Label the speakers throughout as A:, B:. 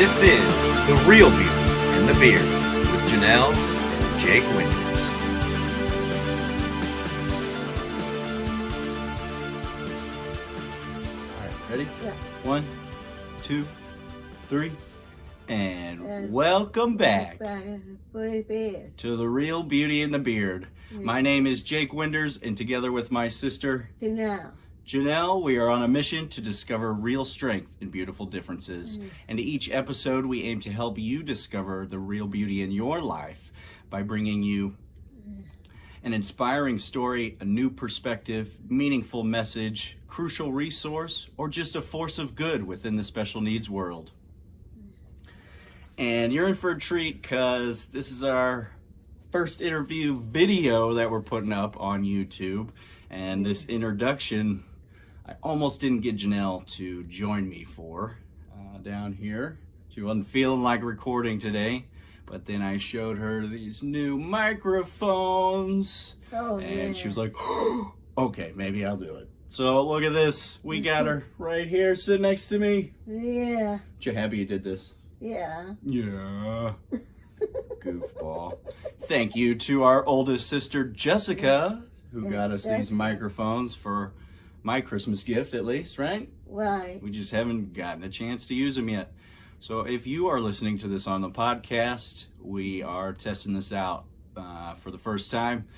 A: This is The Real Beauty and the Beard with Jenelle and Jake Winters.
B: All right, ready?
C: Yeah.
B: 1, 2, 3, and welcome back to The Real Beauty and the Beard. My name is Jake Winters, and together with my sister, Jenelle, we are on a mission to discover real strength in beautiful differences. And each episode, we aim to help you discover the real beauty in your life by bringing you an inspiring story, a new perspective, meaningful message, crucial resource, or just a force of good within the special needs world. And you're in for a treat because this is our first interview video that we're putting up on YouTube. And this introduction, I almost didn't get Jenelle to join me for down here. She wasn't feeling like recording today, but then I showed her these new microphones, and she was like, oh, okay, maybe I'll do it. So look at this. We got her right here sitting next to me.
C: Yeah.
B: Aren't you happy you did this?
C: Yeah.
B: Yeah. Goofball. Thank you to our oldest sister, Jessica, who got us these microphones for my Christmas gift, at least, right?
C: Right.
B: We just haven't gotten a chance to use them yet. So if you are listening to this on the podcast, we are testing this out for the first time.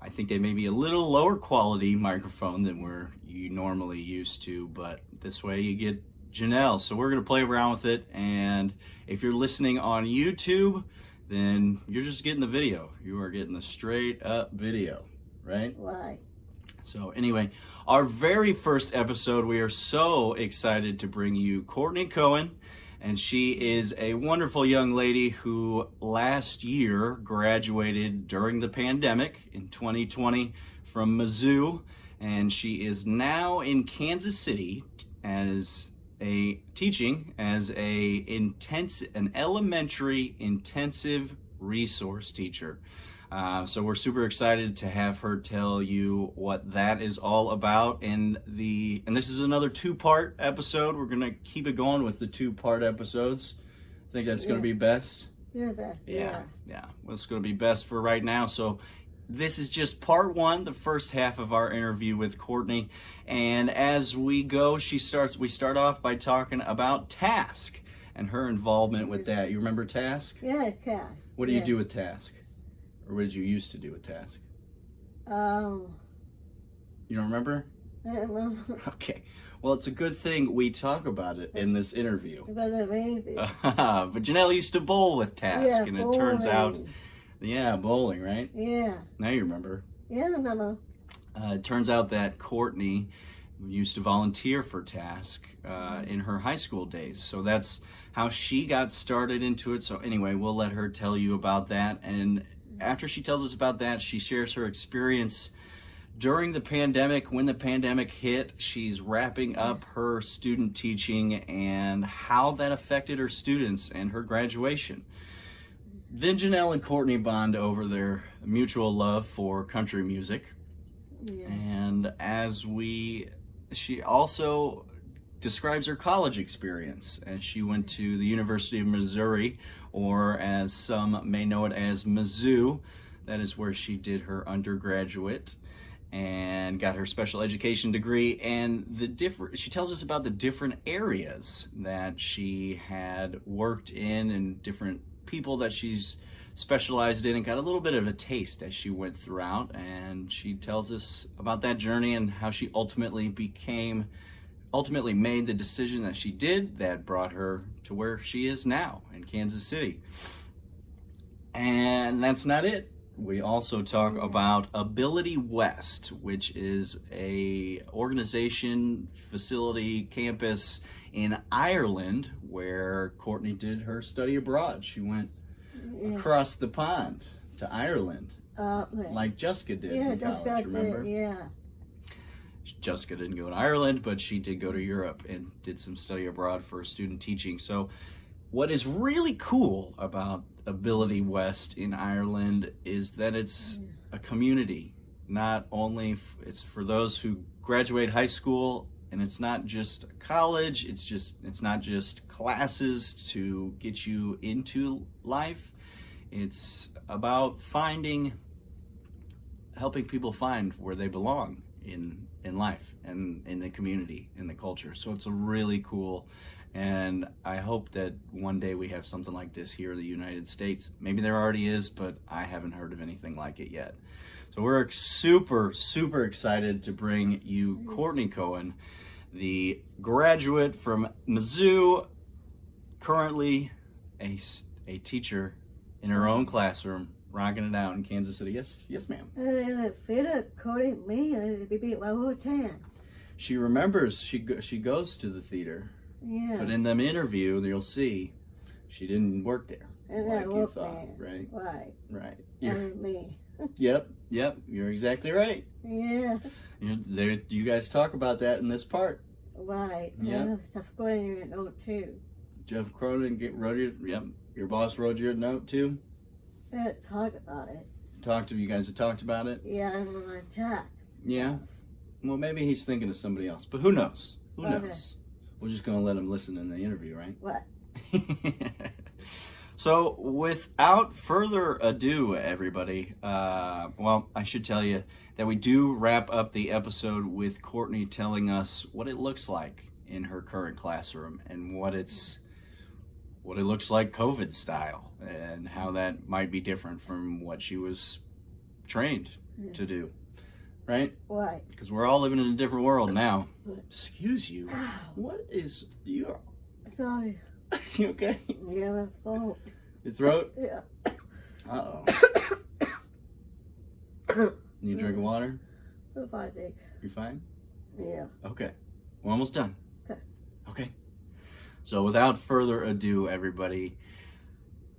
B: I think they may be a little lower quality microphone than you normally used to, but this way you get Jenelle. So we're going to play around with it. And if you're listening on YouTube, then you're just getting the video. You are getting the straight up video, right?
C: Right.
B: So anyway, our very first episode, we are so excited to bring you Courtney Cohan. And she is a wonderful young lady who last year graduated during the pandemic in 2020 from Mizzou. And she is now in Kansas City teaching as an elementary intensive resource teacher. So we're super excited to have her tell you what that is all about. And this is another 2-part episode. We're going to keep it going with the 2-part episodes. I think that's going to be best.
C: Yeah, best.
B: Yeah. Well, it's going to be best for right now. So this is just part 1, the first half of our interview with Courtney. And as we go, we start off by talking about T.A.S.K. and her involvement with that. You remember T.A.S.K?
C: Yeah, Cass.
B: What do you do with T.A.S.K? Or what did you used to do with T.A.S.K? You don't remember?
C: I don't remember.
B: Okay. Well, it's a good thing we talk about it in this interview.
C: About the baby.
B: But Jenelle used to bowl with T.A.S.K, and it turns out, bowling, right?
C: Yeah.
B: Now you remember.
C: Yeah, I remember.
B: It turns out that Courtney used to volunteer for T.A.S.K in her high school days. So that's how she got started into it. So anyway, we'll let her tell you about that. And after she tells us about that, she shares her experience during the pandemic. When the pandemic hit, she's wrapping up her student teaching and how that affected her students and her graduation. Then Jenelle and Courtney bond over their mutual love for country music.
C: Yeah.
B: And she also describes her college experience, as she went to the University of Missouri, or as some may know it as Mizzou. That is where she did her undergraduate and got her special education degree. And she tells us about the different areas that she had worked in and different people that she's specialized in, and got a little bit of a taste as she went throughout. And she tells us about that journey and how she ultimately made the decision that she did that brought her to where she is now in Kansas City. And that's not it. We also talk about Ability West, which is a organization, facility, campus in Ireland where Courtney did her study abroad. She went across the pond to Ireland, like Jessica did in college, remember?
C: Yeah.
B: Jessica didn't go to Ireland, but she did go to Europe and did some study abroad for student teaching. So what is really cool about Ability West in Ireland is that it's a community. Not only it's for those who graduate high school And it's not just college, it's not just classes to get you into life. It's about helping people find where they belong in life and in the community, in the culture. So it's a really cool, and I hope that one day we have something like this here in the United States. Maybe there already is, but I haven't heard of anything like it yet. So we're super, super excited to bring you Courtney Cohan, the graduate from Mizzou, currently a teacher in her own classroom, rocking it out in Kansas City. Yes, ma'am. She remembers she goes to the theater,
C: Yeah.
B: but in the interview you'll see she didn't work there.
C: And
B: like
C: I
B: you
C: work
B: thought,
C: there.
B: right?
C: Right.
B: Right.
C: And me.
B: Yep. You're exactly right.
C: Yeah.
B: There. You guys talk about that in this part.
C: Right.
B: Yeah.
C: That's going to know too.
B: Jeff Cronin wrote you. Yep. Your boss wrote you a note too.
C: Talk about it.
B: You guys have talked about it.
C: Yeah, I'm on my tax.
B: Yeah. Well, maybe he's thinking of somebody else, but who knows? Who
C: Okay.
B: knows? We're just gonna let him listen in the interview, right?
C: What?
B: So, without further ado, everybody, well, I should tell you that we do wrap up the episode with Courtney telling us what it looks like in her current classroom and what it looks like COVID style and how that might be different from what she was trained to do, right?
C: What?
B: Because we're all living in a different world now.
C: What?
B: Excuse you. What is you?
C: Sorry.
B: You okay?
C: Yeah, my fault.
B: Your throat?
C: Yeah.
B: Uh-oh. Need a drink of water?
C: If I think.
B: You fine?
C: Yeah.
B: Okay. We're almost done.
C: Okay.
B: Okay. So without further ado, everybody,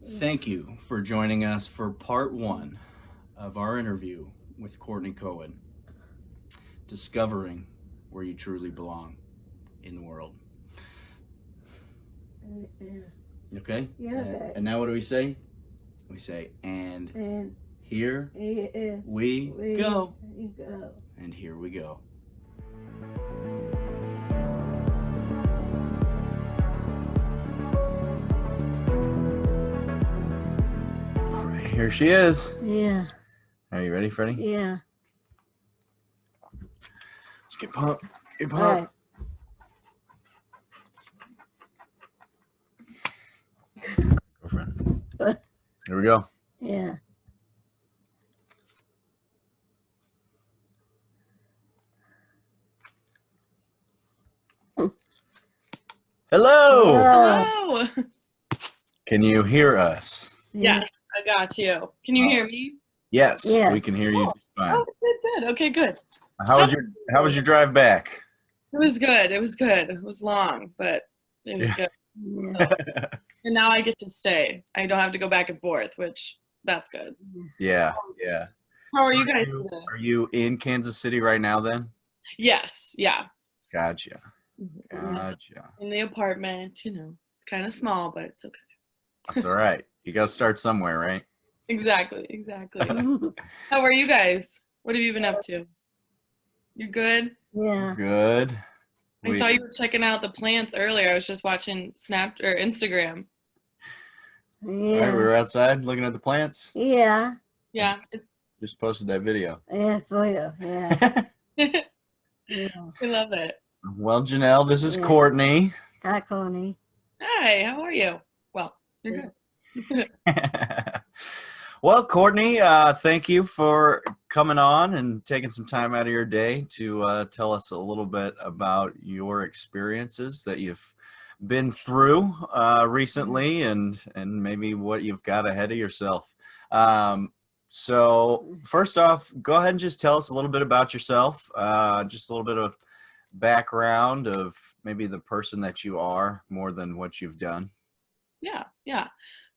B: thank you for joining us for part 1 of our interview with Courtney Cohan, discovering where you truly belong in the world.
C: Yeah.
B: Okay?
C: Yeah, okay.
B: And now what do we say? We say, and here we go.
C: You go.
B: And here we go. All right, here she is.
C: Yeah.
B: Are you ready, Freddie?
C: Yeah.
B: Let's get pumped. Get
C: All right.
B: pumped. Girlfriend. Here we go.
C: Yeah.
B: Hello.
C: Oh.
D: Hello.
B: Can you hear us?
D: Yes, I got you. Can you hear me?
B: Yes,
C: Yeah.
B: we can hear you just fine.
D: Oh, good. Okay, good.
B: How was your drive back?
D: It was good. It was good. It was long, but it was good.
C: Yeah.
D: And now I get to stay. I don't have to go back and forth, which that's good.
B: Yeah.
D: How are you guys today?
B: Are you in Kansas City right now then?
D: Yes. Yeah.
B: Gotcha.
D: Mhm.
B: Gotcha.
D: In the apartment, it's kind of small, but it's okay.
B: That's all right. You got to start somewhere, right?
D: Exactly. How are you guys? What have you been up to? You good?
C: Yeah.
B: Good.
D: I saw you were checking out the plants earlier. I was just watching Instagram.
B: All right, we were outside looking at the plants.
C: Yeah.
D: Yeah.
B: Just posted that video.
C: Yeah, for you. Yeah.
D: I
C: Yeah.
D: love it.
B: Well, Jenelle, this is
C: Yeah.
B: Courtney.
C: Hi, Connie.
D: Hi, how are you? Well, you're good.
B: Well, Courtney, thank you for coming on and taking some time out of your day to tell us a little bit about your experiences that you've been through recently and maybe what you've got ahead of yourself. So first off, go ahead and just tell us a little bit about yourself, just a little bit of background of maybe the person that you are more than what you've done.
D: Yeah.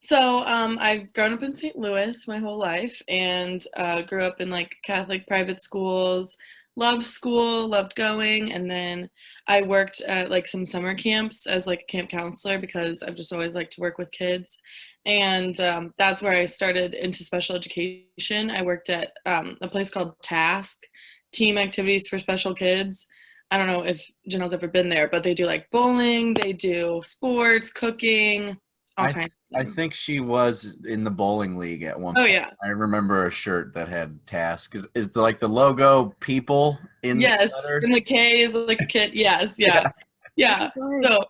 D: So I've grown up in St. Louis my whole life and grew up in like Catholic private schools, loved school, loved going. And then I worked at like some summer camps as like a camp counselor because I've just always liked to work with kids. And that's where I started into special education. I worked at a place called T.A.S.K, Team Activities for Special Kids. I don't know if Janelle's ever been there, but they do like bowling, they do sports, cooking, all kinds of
B: I
D: things.
B: think she was in the bowling league at one
D: Oh
B: point.
D: yeah.
B: I remember a shirt that had T.A.S.K. Is like the logo people in the
D: Yes.
B: letters?
D: And the K is like a kid. Yes. Yeah. Yeah. So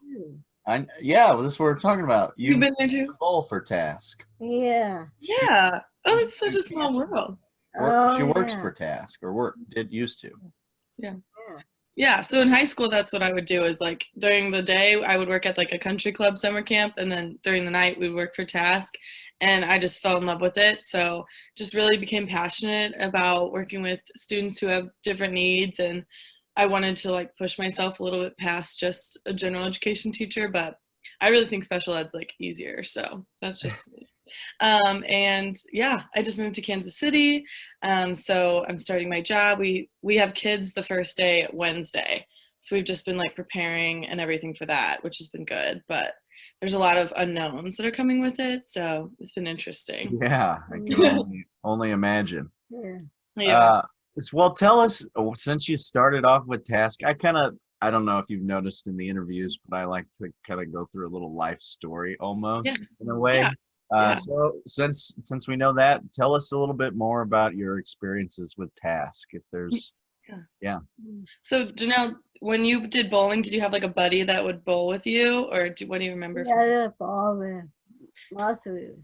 B: Yeah, well, this is what we're talking about.
D: you've
B: You
D: been there too?
B: bowl for T.A.S.K.
C: Yeah.
D: Yeah. Oh, that's such a small world.
B: She works
C: Yeah.
B: for T.A.S.K. or used to.
D: Yeah.
C: Yeah.
D: Yeah. So in high school, that's what I would do is like during the day, I would work at like a country club summer camp. And then during the night, we'd work for T.A.S.K. And I just fell in love with it. So just really became passionate about working with students who have different needs. And I wanted to like push myself a little bit past just a general education teacher. But I really think special ed's like easier. So that's just me. And yeah, I just moved to Kansas City. So I'm starting my job. We have kids the first day Wednesday. So we've just been like preparing and everything for that, which has been good. But there's a lot of unknowns that are coming with it. So it's been interesting.
B: Yeah, I can only imagine.
C: Yeah.
D: Yeah.
B: Well, tell us, since you started off with T.A.S.K., I don't know if you've noticed in the interviews, but I like to kind of go through a little life story almost
D: Yeah.
B: in a way.
D: Yeah. Yeah.
B: So since we know that, tell us a little bit more about your experiences with T.A.S.K. If there's, yeah.
D: So Janelle, when you did bowling, did you have like a buddy that would bowl with you, or what do you remember?
C: Yeah, that's all with Matthews.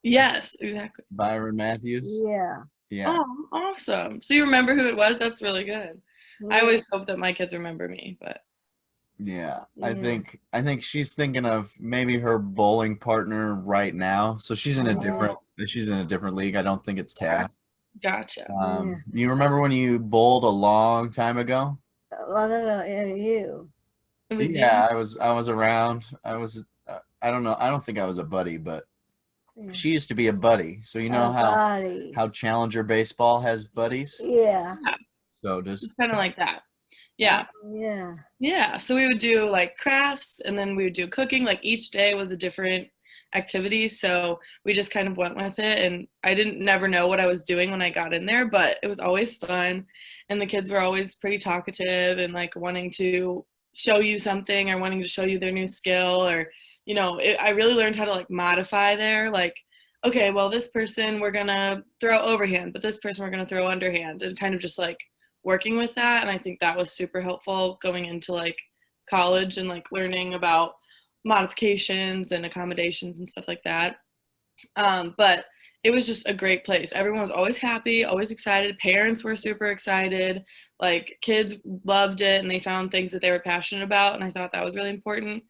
D: Yes, exactly.
B: Byron Matthews.
C: Yeah.
B: Yeah.
D: Oh, awesome. So you remember who it was? That's really good. I always hope that my kids remember me, but
B: Yeah,
C: Yeah.
B: I think she's thinking of maybe her bowling partner right now. So she's in a different league. I don't think it's T.A.S.K.
D: gotcha.
B: You remember when you bowled a long time ago?
C: What about you?
D: It was
B: Yeah, I was around. I don't know. I don't think I was a buddy, but
C: Yeah.
B: she used to be a buddy. So you know how Challenger baseball has buddies?
C: Yeah.
D: Yeah.
B: So
D: It's kind of like that. Yeah.
C: Yeah.
D: Yeah. So we would do like crafts, and then we would do cooking. Like each day was a different activity. So we just kind of went with it. And I didn't never know what I was doing when I got in there, but it was always fun. And the kids were always pretty talkative and like wanting to show you something or wanting to show you their new skill, or, you know, I really learned how to like modify there. Like, okay, well, this person we're going to throw overhand, but this person we're going to throw underhand, and kind of just like working with that. And I think that was super helpful going into like college and like learning about modifications and accommodations and stuff like that. But it was just a great place. Everyone was always happy, always excited. Parents were super excited. Like kids loved it, and they found things that they were passionate about. And I thought that was really important.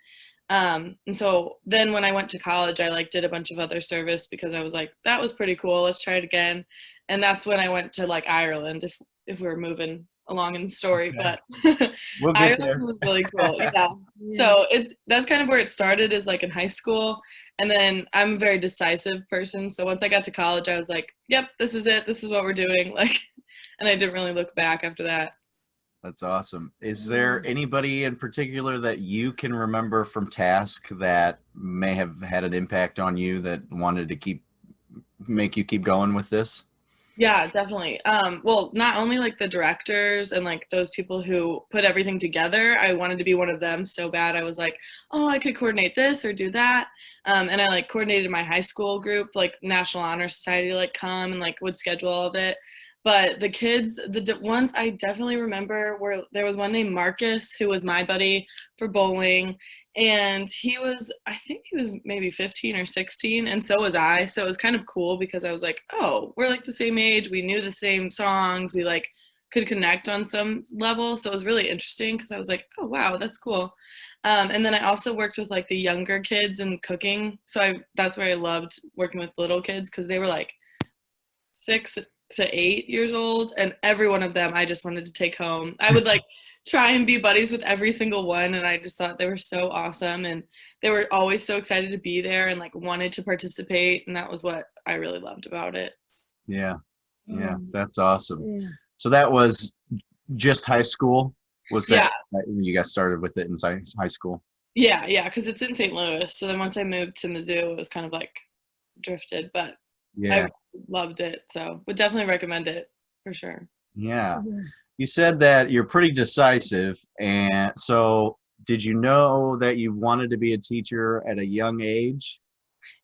D: And so then when I went to college, I like did a bunch of other service because I was like, that was pretty cool. Let's try it again. And that's when I went to like Ireland, if we were moving along in the story, but
B: we'll get
D: Ireland
B: there.
D: was really cool. Yeah. So that's kind of where it started, is like in high school. And then I'm a very decisive person. So once I got to college, I was like, yep, this is it. This is what we're doing. Like, and I didn't really look back after that.
B: That's awesome. Is there anybody in particular that you can remember from T.A.S.K. that may have had an impact on you that wanted to make you keep going with this?
D: Yeah, definitely. Well, not only like the directors and like those people who put everything together, I wanted to be one of them so bad. I was like, oh, I could coordinate this or do that. And I like coordinated my high school group, like National Honor Society, like come and like would schedule all of it. But the kids, the ones I definitely remember were, there was one named Marcus who was my buddy for bowling. And I think he was maybe 15 or 16, and so was I. So it was kind of cool because I was like, oh, we're like the same age. We knew the same songs. We like could connect on some level. So it was really interesting because I was like, oh, wow, that's cool. And then I also worked with like the younger kids in cooking. So that's where I loved working with little kids, because they were like 6 to 8 years old, and every one of them I just wanted to take home. I would like try and be buddies with every single one, and I just thought they were so awesome, and they were always so excited to be there and like wanted to participate, and that was what I really loved about it.
B: Yeah, that's awesome. So that was just high school? Was that you got started with it in high school?
D: Yeah, because it's in St. Louis. So then once I moved to Mizzou, it was kind of like drifted, but I loved it. So would definitely recommend it for sure.
B: Yeah. you said that you're pretty decisive, and so did you know that you wanted to be a teacher at a young age?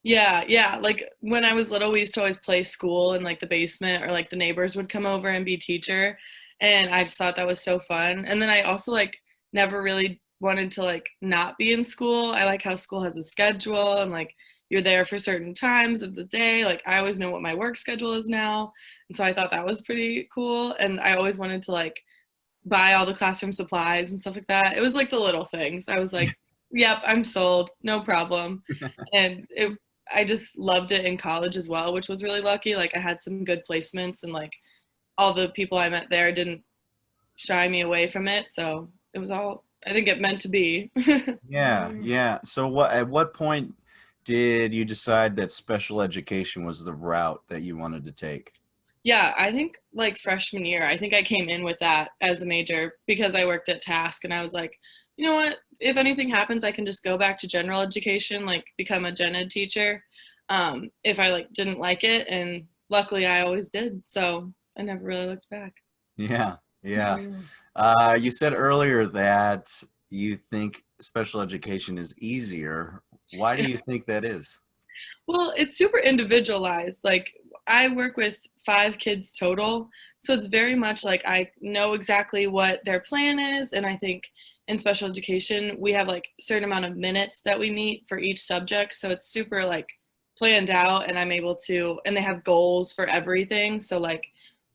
D: Yeah. Like when I was little, we used to always play school in like the basement, or like the neighbors would come over and be teacher. And I just thought that was so fun. And then I also like never really wanted to like not be in school. I like how school has a schedule and like you're there for certain times of the day. Like I always know what my work schedule is now. And so I thought that was pretty cool. And I always wanted to like buy all the classroom supplies and stuff like that. It was like the little things. I was like, yep, I'm sold, no problem. And I just loved it in college as well, which was really lucky. Like I had some good placements, and like all the people I met there didn't shy me away from it. So it was all, I think it meant to be.
B: Yeah. So at what point did you decide that special education was the route that you wanted to take?
D: Yeah, I think like freshman year, I think I came in with that as a major because I worked at T.A.S.K, and I was like, you know what, if anything happens, I can just go back to general education, like become a gen ed teacher, if I like didn't like it. And luckily I always did. So I never really looked back.
B: Yeah.
C: Yeah.
B: You said earlier that you think special education is easier. Why do you think that is?
D: Well, it's super individualized. Like I work with 5 kids total. So it's very much like I know exactly what their plan is. And I think in special education, we have like a certain amount of minutes that we meet for each subject. So it's super like planned out, and I'm able to, and they have goals for everything. So like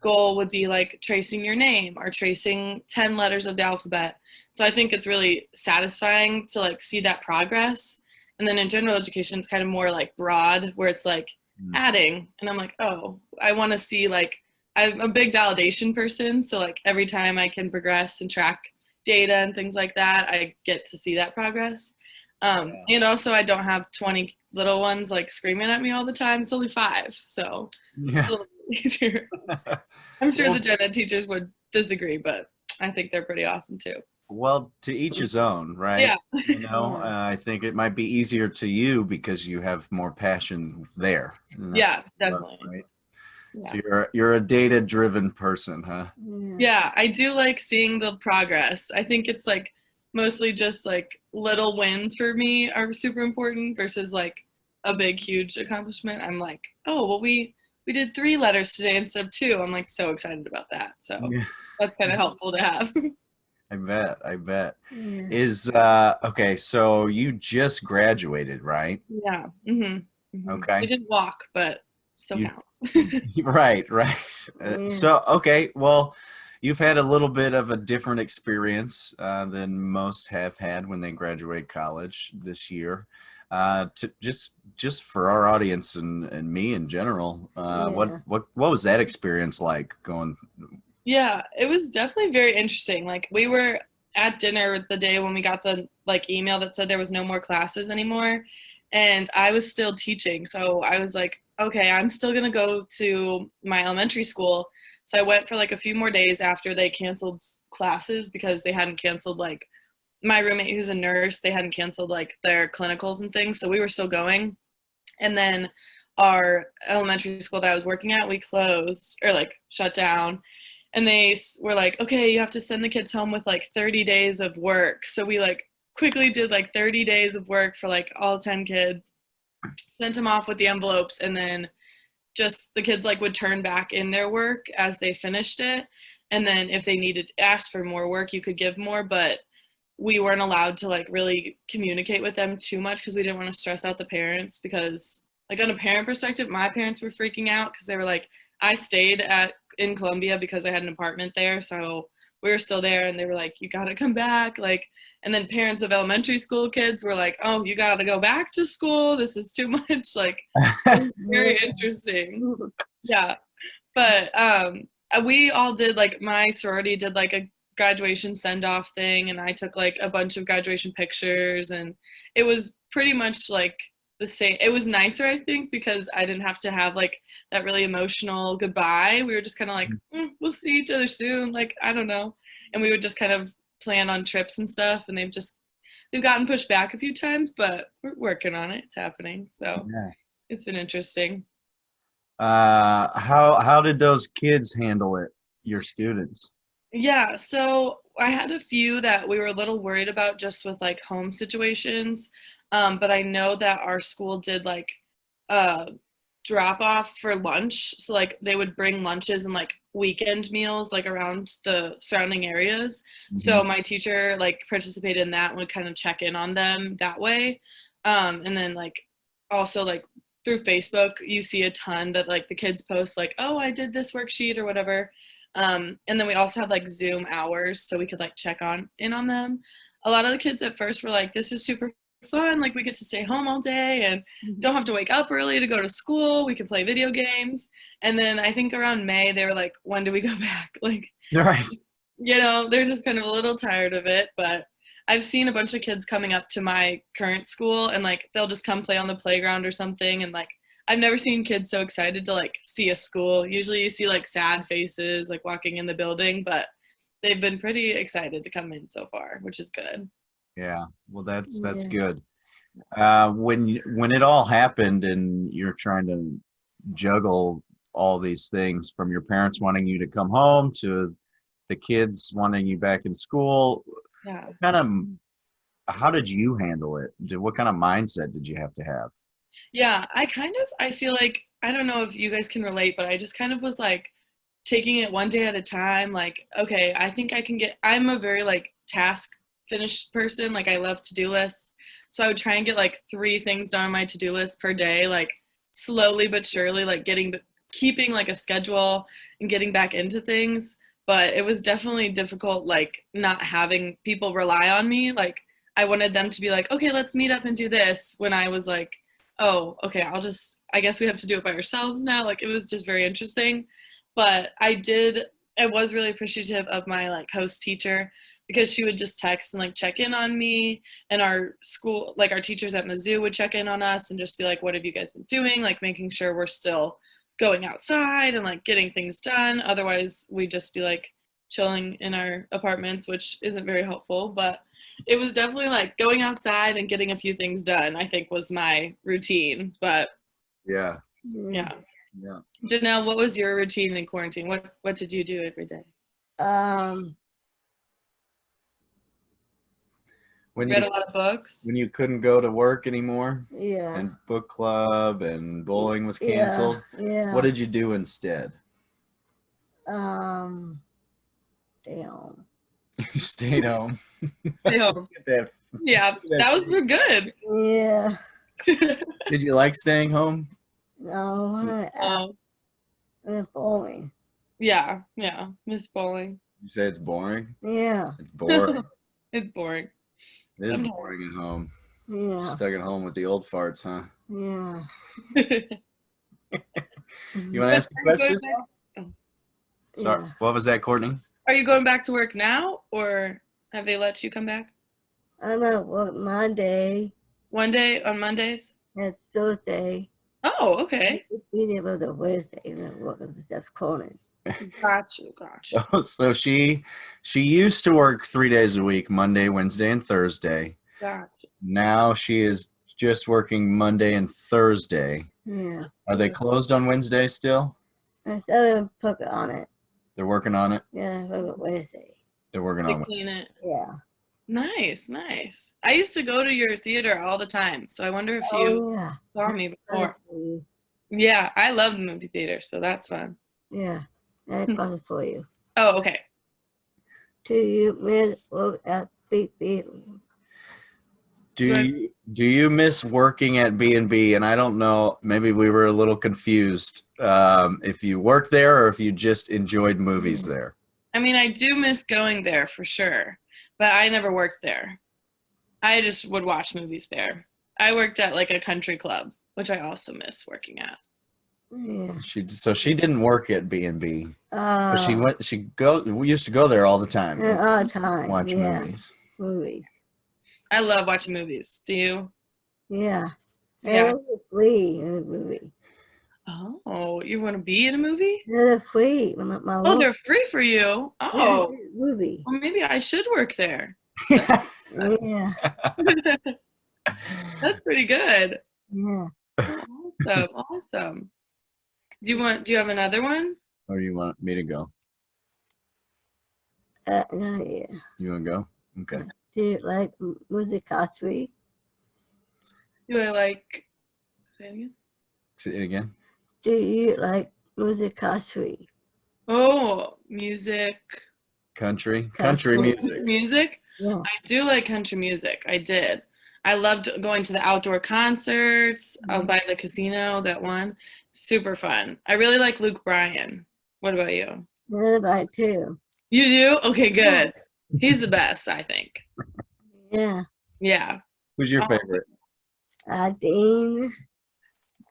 D: goal would be like tracing your name or tracing 10 letters of the alphabet. So I think it's really satisfying to like see that progress. And then in general education, it's kind of more like broad, where it's like adding. And I'm like, oh, I want to see like, I'm a big validation person. So like every time I can progress and track data and things like that, I get to see that progress. And also I don't have 20 little ones like screaming at me all the time. It's only 5. So it's
B: Yeah.
D: a little bit easier. I'm sure
B: Well,
D: the gen ed teachers would disagree, but I think they're pretty awesome too.
B: well, to each his own, right?
D: Yeah.
B: I think it might be easier to you because you have more passion there. And that's
D: Yeah,
B: what you love,
D: definitely.
B: right? So
D: Yeah.
B: you're a data-driven person, huh?
C: Yeah.
D: Yeah, I do like seeing the progress. I think it's like mostly just like little wins for me are super important versus like a big huge accomplishment. I'm like, oh well, we did 3 letters today instead of 2. I'm like so excited about that. So
B: Yeah.
D: that's kind of helpful to have.
B: I bet.
C: Yeah.
B: Okay, so you just graduated, right?
D: Yeah. We
B: Okay.
D: didn't walk, but still
B: You
D: counts.
B: right.
C: Yeah.
B: So okay, well, you've had a little bit of a different experience than most have had when they graduate college this year. To just for our audience and me in general,
C: Yeah.
B: what was that experience like going?
D: Yeah, it was definitely very interesting. Like we were at dinner the day when we got the like email that said there was no more classes anymore, and I was still teaching. So I was like, okay, I'm still going to go to my elementary school. So I went for like a few more days after they canceled classes because they hadn't canceled like my roommate who's a nurse, they hadn't canceled like their clinicals and things. So we were still going. And then our elementary school that I was working at, we closed or like shut down, and they were like, okay, you have to send the kids home with like 30 days of work. So we like quickly did like 30 days of work for like all 10 kids, sent them off with the envelopes, and then just the kids like would turn back in their work as they finished it. And then if they needed ask for more work, you could give more, but we weren't allowed to like really communicate with them too much because we didn't want to stress out the parents. Because like on a parent perspective, my parents were freaking out because they were like, I stayed in Columbia because I had an apartment there, so we were still there, and they were like, you gotta come back, like. And then parents of elementary school kids were like, oh, you gotta go back to school, this is too much. Like it was very interesting. Yeah, but we all did, like my sorority did like a graduation send-off thing, and I took like a bunch of graduation pictures, and it was pretty much like the same. It was nicer, I think, because I didn't have to have like that really emotional goodbye. We were just kind of like, we'll see each other soon, like I don't know. And we would just kind of plan on trips and stuff, and they've gotten pushed back a few times, but we're working on it. It's happening. So
B: Yeah.
D: it's been interesting.
B: How did those kids handle it? Your students?
D: Yeah, so I had a few that we were a little worried about just with like home situations. But I know that our school did like uh drop off for lunch. So like they would bring lunches and like weekend meals like around the surrounding areas.
C: Mhm.
D: So my teacher like participated in that and would kind of check in on them that way. And then like also like through Facebook, you see a ton that like the kids post like, oh, I did this worksheet or whatever. And then we also had like Zoom hours so we could like check on in on them. A lot of the kids at first were like, this is super fun. Like we get to stay home all day and don't have to wake up early to go to school. We can play video games. And then I think around May, they were like, when do we go back? Like,
C: Right.
D: they're just kind of a little tired of it. But I've seen a bunch of kids coming up to my current school and like they'll just come play on the playground or something. And like, I've never seen kids so excited to like see a school. Usually you see like sad faces like walking in the building, but they've been pretty excited to come in so far, which is good.
C: Yeah. Well, that's
E: Yeah.
C: good. When it all happened and you're trying to juggle all these things from your parents wanting you to come home to the kids wanting you back in school,
D: Yeah.
C: kind of how did you handle it? What kind of mindset did you have to have?
D: Yeah, I feel like, I don't know if you guys can relate, but I just kind of was like taking it one day at a time. Like, okay, I think I'm a very like task finished person. Like, I love to do lists. So I would try and get like 3 things done on my to do list per day, like slowly but surely, like keeping like a schedule and getting back into things. But it was definitely difficult, like not having people rely on me. Like, I wanted them to be like, okay, let's meet up and do this, when I was like, oh, okay, I guess we have to do it by ourselves now. Like, it was just very interesting. But I was really appreciative of my like host teacher, because she would just text and like check in on me, and our school, like our teachers at Mizzou would check in on us and just be like, what have you guys been doing? Like making sure we're still going outside and like getting things done. Otherwise we'd just be like chilling in our apartments, which isn't very helpful. But it was definitely like going outside and getting a few things done, I think, was my routine. But
C: Yeah.
D: yeah.
C: Yeah.
D: Jenelle, what was your routine in quarantine? What did you do every day?
E: Um,
C: When
D: Read
C: you
D: a lot of books?
C: when you couldn't go to work anymore
E: yeah.
C: and book club and bowling was
E: Yeah.
C: canceled,
E: Yeah.
C: what did you do instead?
E: Damn.
C: You stayed home.
D: Stay home.
C: That-
D: Yeah, that was good.
E: Yeah.
C: Did you like staying home?
E: No, I'm bowling.
D: Yeah, Miss Bowling.
C: You say it's boring?
E: Yeah.
C: It's boring.
D: It's boring.
C: It is
D: Sometimes.
C: boring at home.
E: Yeah.
C: Stuck at home with the old farts, huh?
E: Yeah.
C: You want to ask a question? Sorry.
E: Yeah.
C: What was that, Courtney?
D: Are you going back to work now, or have they let you come back?
E: I'm at work Monday
D: One day on Mondays?
E: and Thursday.
D: Oh, okay.
E: Be there for the Wednesday and then work at the Courtneys.
D: Gotcha.
C: So she used to work 3 days a week, Monday, Wednesday, and Thursday.
D: Gotcha.
C: Now she is just working Monday and Thursday.
E: Yeah.
C: Are they closed on Wednesday still?
E: I started put on it.
C: They're working on it.
E: Yeah, for Wednesday.
C: They're working
D: They
C: on
D: clean
C: Wednesday.
D: it.
E: Yeah.
D: Nice. I used to go to your theater all the time, so I wonder if you
E: Oh, yeah.
D: saw me before.
E: For you.
D: Yeah, I love the movie theater, so that's fun.
E: Yeah. I got it for you.
D: Oh, okay.
E: Do you miss work at B&B?
C: Do you miss working at B&B? And I don't know, maybe we were a little confused if you worked there or if you just enjoyed movies there.
D: I mean, I do miss going there for sure, but I never worked there. I just would watch movies there. I worked at like a country club, which I also miss working at.
E: Yeah.
C: She didn't work at B&B. But
E: Oh.
C: we used to go there all the time.
E: All the time.
C: Watch
E: Yeah.
C: movies.
D: I love watching movies. Do you?
E: Yeah.
D: Yeah.
E: And it's free in the movie.
D: Oh, you want to be in a movie?
E: They're free.
D: Oh, they're free for you. Oh,
E: movie.
D: well, maybe I should work there.
E: Yeah.
D: That's pretty good.
E: Yeah.
D: Awesome. Do you have another one?
C: Or you want me to go?
E: No, yeah.
C: You want to go? Okay.
E: Do you like musicology?
D: Do I like, say it again?
C: Say it again.
E: Do you like musicology?
D: Oh, music.
C: Country
E: Country.
C: music.
D: Music?
E: Yeah.
D: I do like country music. I did. I loved going to the outdoor concerts by the casino, that one. Super fun. I really like Luke Bryan. What about you?
E: What about too?
D: You do? Okay, good. He's the best, I think.
E: Yeah.
D: Yeah.
C: Who's your favorite?
E: Dean.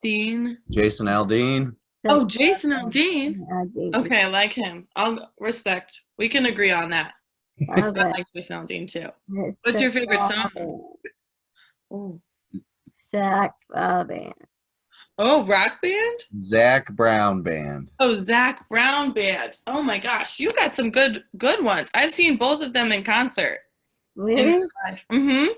D: Dean.
C: Jason Aldean.
D: Oh, Jason Aldean.
E: Dean.
D: Okay, I like him. I'll respect. We can agree on that. I
E: Okay.
D: like Jason Aldean too. What's your favorite song? Oh.
E: Zach Band.
D: Oh, rock band?
C: Zach Brown Band.
D: Oh, Zach Brown Band. Oh my gosh, you got some good ones. I've seen both of them in concert.
E: Really?
D: Mm-hmm.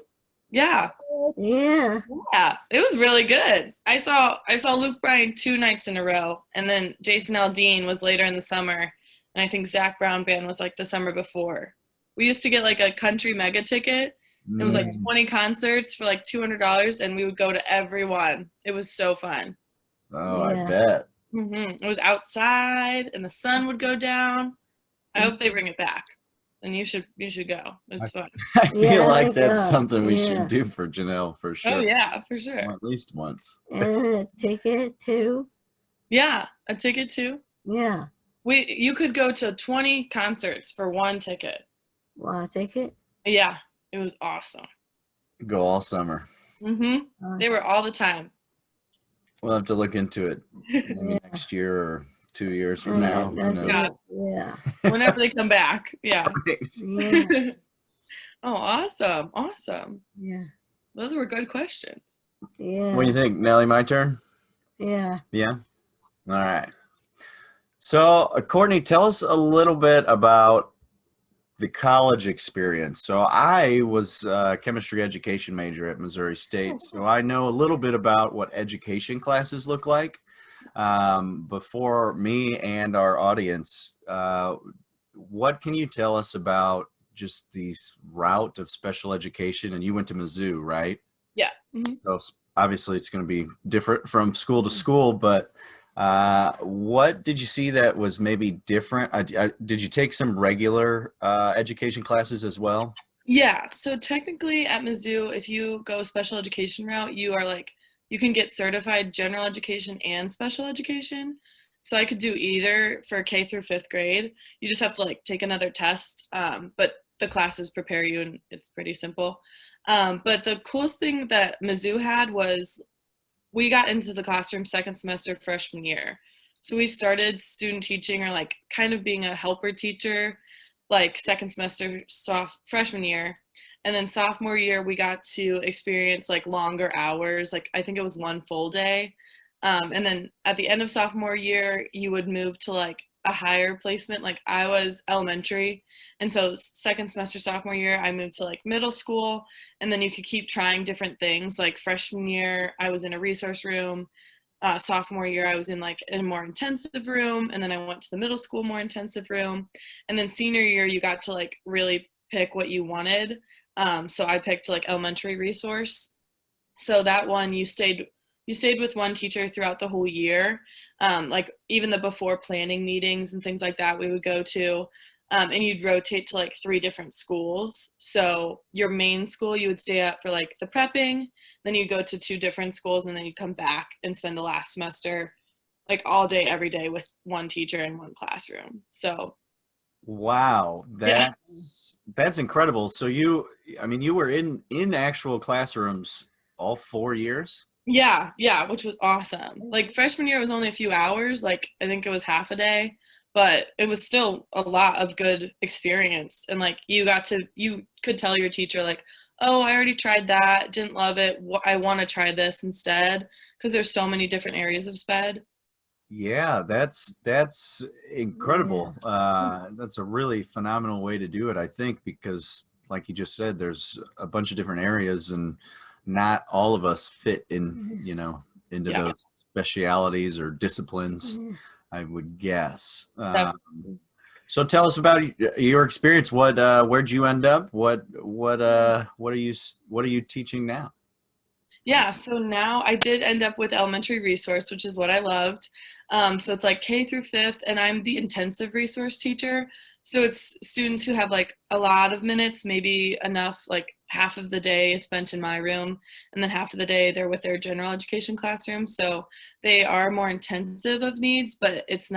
D: Yeah.
E: Yeah.
D: Yeah. It was really good. I saw Luke Bryan 2 nights in a row, and then Jason Aldean was later in the summer, and I think Zach Brown Band was like the summer before. We used to get like a country mega ticket. It was like 20 concerts for like $200, and we would go to every one. It was so fun.
C: Oh,
E: Yeah.
C: I bet.
D: It was outside, and the sun would go down. I hope they bring it back. And you should go. It's fun.
C: I feel
E: Yeah,
C: like
E: I
C: that's
E: know.
C: something we
E: Yeah.
C: should do for Jenelle for sure.
D: Oh yeah, for sure.
C: Well, at least once.
E: And a ticket too.
D: Yeah, a ticket too.
E: Yeah.
D: You could go to 20 concerts for one ticket.
E: Want a ticket?
D: Yeah, it was awesome.
C: Go all summer.
D: They were all the time.
C: We'll have to look into it maybe next year or 2 years from now. Who knows?
D: Yeah.
E: Yeah.
D: Whenever they come back. Yeah.
E: Yeah.
D: Oh, awesome.
E: Yeah.
D: Those were good questions.
E: Yeah.
C: What do you think, Nellie? My turn?
E: Yeah.
C: Yeah? All right. So, Courtney, tell us a little bit about the college experience. So I was a chemistry education major at Missouri State. So I know a little bit about what education classes look like. Before me and our audience, what can you tell us about just the route of special education? And you went to Mizzou, right?
D: Yeah.
C: So obviously it's going to be different from school to school, but what did you see that was maybe different? Did you take some regular education classes as well?
D: Yeah. So technically at Mizzou, if you go special education route, you can get certified general education and special education. So I could do either for K through 5th grade. You just have to take another test, but the classes prepare you, and it's pretty simple. But the coolest thing that Mizzou had was we got into the classroom second semester freshman year. So we started student teaching, or kind of being a helper teacher, second semester freshman year. And then sophomore year, we got to experience longer hours. I think it was 1 full day. And then at the end of sophomore year, you would move to a higher placement. I was elementary. And so second semester sophomore year, I moved to middle school. And then you could keep trying different things. Freshman year, I was in a resource room. Sophomore year, I was in a more intensive room. And then I went to the middle school more intensive room. And then senior year, you got to really pick what you wanted. So I picked elementary resource. So that one, you stayed with one teacher throughout the whole year. Even the before planning meetings and things like that we would go to, and you'd rotate to 3 different schools. So your main school you would stay at for the prepping, then you'd go to 2 different schools, and then you'd come back and spend the last semester all day every day with one teacher in one classroom. So
C: wow, that's incredible. So you were in actual classrooms all 4 years?
D: Yeah, which was awesome. Freshman year, it was only a few hours. I think it was half a day, but it was still a lot of good experience. And you could tell your teacher oh, I already tried that, didn't love it. I want to try this instead, because there's so many different areas of SPED.
C: Yeah, that's incredible. That's a really phenomenal way to do it, I think, because like you just said, there's a bunch of different areas, and not all of us fit in, into those specialities or disciplines, I would guess. So tell us about your experience. Where'd you end up? What are you teaching now?
D: Yeah, so now I did end up with elementary resource, which is what I loved. So it's like K through fifth, and I'm the intensive resource teacher. So it's students who have like a lot of minutes, maybe enough, like half of the day is spent in my room, and then half of the day they're with their general education classroom. So they are more intensive of needs, but it's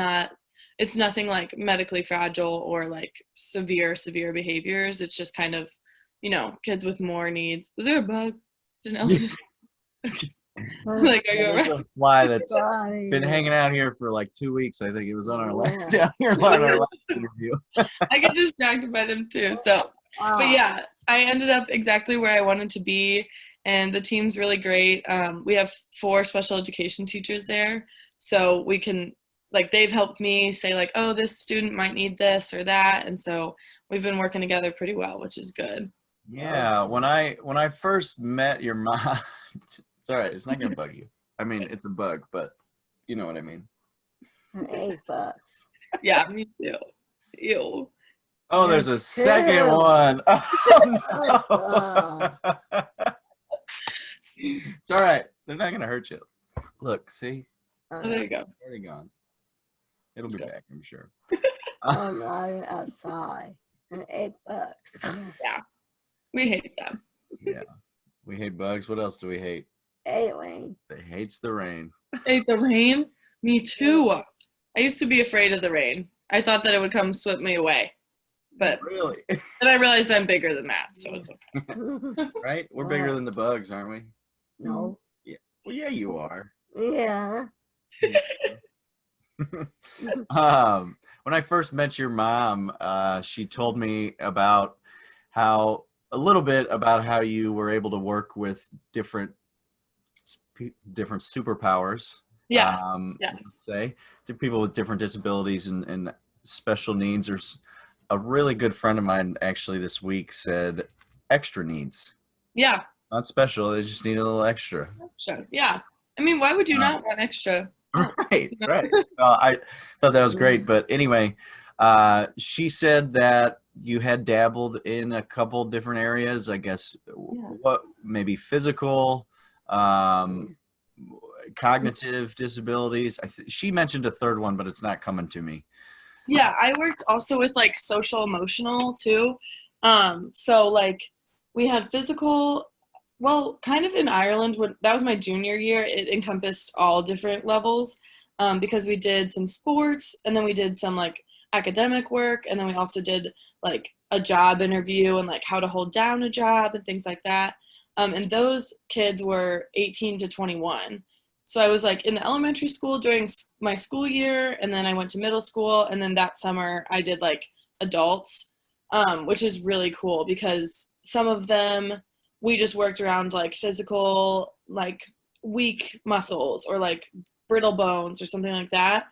D: nothing like medically fragile or like severe behaviors. It's just kind of, kids with more needs. Is there a bug? Jenelle? Like, are you
C: There's
D: alright?
C: a fly that's
E: Sorry.
C: been hanging out here for like 2 weeks. I think it was on our last down here on our last interview.
D: I get distracted by them too. So, but yeah, I ended up exactly where I wanted to be, and the team's really great. We have 4 special education teachers there, so we can, like, they've helped me say like, oh, this student might need this or that, and so we've been working together pretty well, which is good.
C: Yeah, when I first met your mom, it's all right. It's not gonna bug you. I mean, it's a bug, but you know what I mean.
E: $8.
D: Yeah, me too. Ew.
C: Oh, there's a second one. Oh, no. It's all right. They're not gonna hurt you. Look, see,
D: Oh, there you go.
C: already gone. It'll be back, I'm sure.
E: I'm not outside. And $8.
D: Yeah, we hate them.
C: Yeah, we hate bugs. What else do we hate?
E: Alien.
C: They hates the rain.
D: Hate the rain? Me too. I used to be afraid of the rain. I thought that it would come sweep me away, but
C: Really?
D: then I realized I'm bigger than that, so it's okay.
C: Right? We're bigger than the bugs, aren't we?
E: No.
C: Well, yeah, you are.
E: Yeah.
C: When I first met your mom, she told me about a little bit about how you were able to work with different superpowers.
D: Yes.
C: Let's say to people with different disabilities and special needs. There's a really good friend of mine actually this week said extra needs.
D: Yeah.
C: Not special. They just need a little extra.
D: Sure. Yeah. I mean, why would you not want extra?
C: Right. So I thought that was great. But anyway, she said that you had dabbled in a couple different areas, I guess.
D: Yeah.
C: What, maybe physical, cognitive disabilities. She mentioned a third one, but it's not coming to me.
D: Yeah, I worked also with like social emotional too. So like we had physical, well, kind of in Ireland, that was my junior year, it encompassed all different levels, because we did some sports, and then we did some like academic work, and then we also did like a job interview and like how to hold down a job and things like that. And those kids were 18 to 21. So I was like in the elementary school during my school year, and then I went to middle school, and then that summer I did like adults, which is really cool because some of them we just worked around like physical, like weak muscles or like brittle bones or something like that.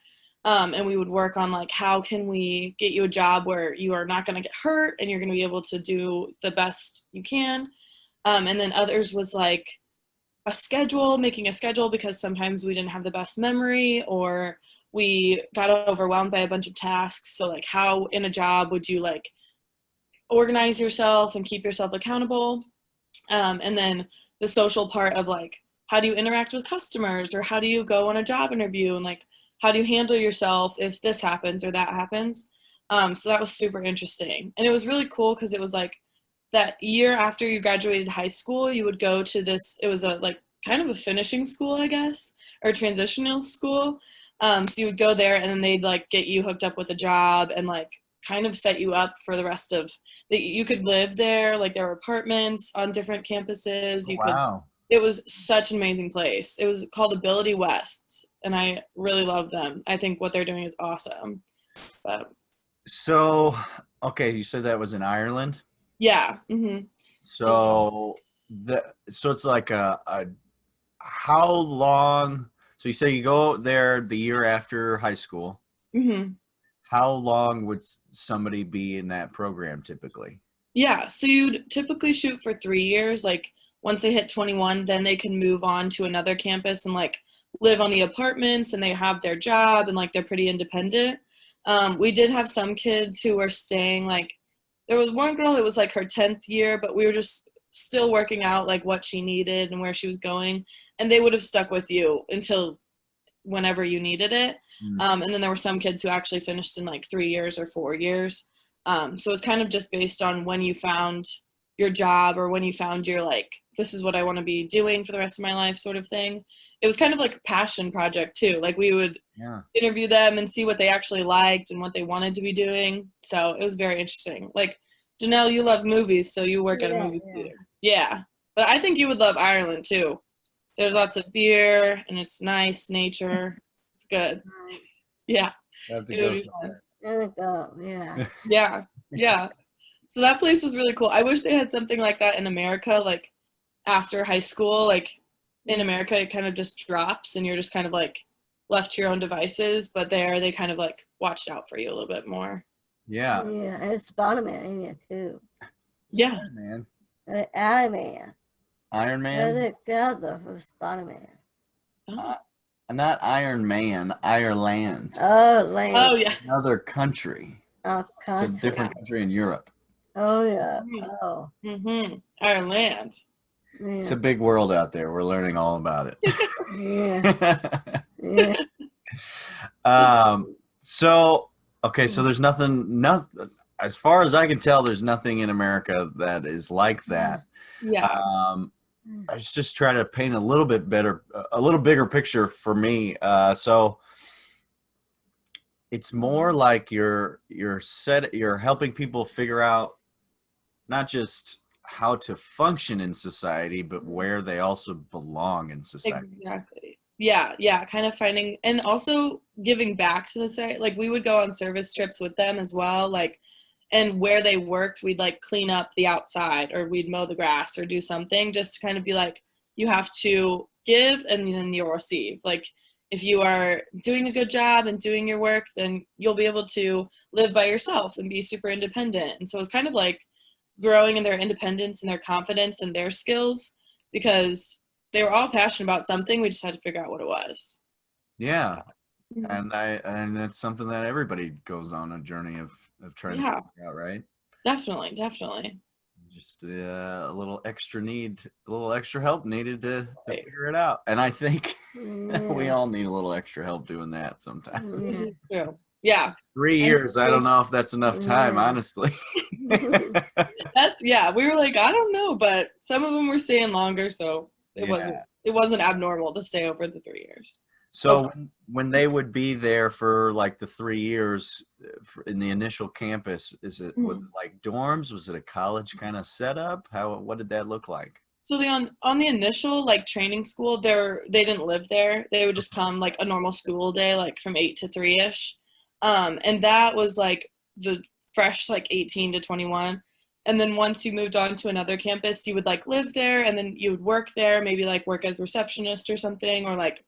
D: And we would work on like, how can we get you a job where you are not going to get hurt and you're going to be able to do the best you can. And then others was like making a schedule, because sometimes we didn't have the best memory or we got overwhelmed by a bunch of tasks. So like, how in a job would you like organize yourself and keep yourself accountable? And then the social part of like, how do you interact with customers, or how do you go on a job interview, and like, how do you handle yourself if this happens or that happens? So that was super interesting. And it was really cool because it was like that year after you graduated high school, you would go to this, it was a like kind of a finishing school, I guess, or transitional school. So you would go there and then they'd like get you hooked up with a job and like kind of set you up for the rest of you could live there. Like there were apartments on different campuses.
C: Wow.
D: It was such an amazing place. It was called Ability West, and I really love them. I think what they're doing is awesome. But
C: So, okay, you said that was in Ireland.
D: yeah. Mm-hmm.
C: So it's like how long? So you say you go there the year after high school.
D: Mm-hmm.
C: How long would somebody be in that program typically?
D: Yeah, so you'd typically shoot for 3 years. Like once they hit 21, then they can move on to another campus and like live on the apartments, and they have their job and like they're pretty independent. We did have some kids who were staying, like, there was one girl that was like her 10th year, but we were just still working out like what she needed and where she was going, and they would have stuck with you until whenever you needed it. And then there were some kids who actually finished in like 3 years or 4 years. So it's kind of just based on when you found your job or when you found your, like, this is what I want to be doing for the rest of my life sort of thing. It was kind of like a passion project too. Like, we would interview them and see what they actually liked and what they wanted to be doing. So it was very interesting. Like, Jenelle, you love movies, so you work at a movie theater. Yeah. But I think you would love Ireland too. There's lots of beer and it's nice nature. It's good. Yeah.
C: Have to
D: It
C: go
D: would be
C: somewhere.
E: There we go. Yeah.
D: Yeah. Yeah. So that place was really cool. I wish they had something like that in America, like after high school. Like, in America, it kind of just drops and you're just kind of like left to your own devices. But there, they kind of like watched out for you a little bit more.
C: Yeah.
E: Yeah. There's Spider-Man in it too.
D: Yeah.
C: Man.
E: Iron Man.
C: Iron
E: They're
C: Man?
E: together for Spider-Man.
D: Oh,
C: Not Iron Man, Ireland.
E: Oh, land.
D: oh yeah.
C: Another country.
E: Oh,
C: It's a
E: country.
C: different country in Europe.
E: Oh, yeah.
D: Mhm.
E: Oh,
D: Mm-hmm. Ireland.
C: It's
E: yeah.
C: a big world out there. We're learning all about
E: Yeah.
C: it.
E: Yeah.
C: So there's nothing, as far as I can tell, there's nothing in America that is like that.
D: Yeah.
C: I was just trying to paint a little bit better, a little bigger picture for me. So it's more like you're helping people figure out not just how to function in society, but where they also belong in society.
D: Exactly. Yeah, yeah, kind of finding, and also giving back to the site. Like, we would go on service trips with them as well, like, and where they worked, we'd like clean up the outside, or we'd mow the grass or do something, just to kind of be like, you have to give and then you'll receive. Like, if you are doing a good job and doing your work, then you'll be able to live by yourself and be super independent. And so it's kind of like growing in their independence and their confidence and their skills, because they were all passionate about something. We just had to figure out what it was.
C: Yeah.
D: Mhm.
C: And that's something that everybody goes on a journey of trying to figure out, right?
D: Definitely.
C: Just a little extra help needed to
D: Right.
C: figure it out. And I think we
E: Yeah.
C: all need a little extra help doing that sometimes.
D: This
E: Yeah.
D: is true. Yeah.
C: 3 years, I don't know if that's enough time,
E: Yeah.
C: honestly.
D: We were like, I don't know, but some of them were staying longer, so it wasn't abnormal to stay over the 3 years.
C: So when they would be there for like the 3 years in the initial campus, was it like dorms? Was it a college kind of setup? What did that look like?
D: So on the initial like training school, they didn't live there. They would just come like a normal school day, like from 8 to 3-ish. And that was like the fresh like 18 to 21. And then once you moved on to another campus, you would like live there, and then you would work there, maybe like work as receptionist or something, or like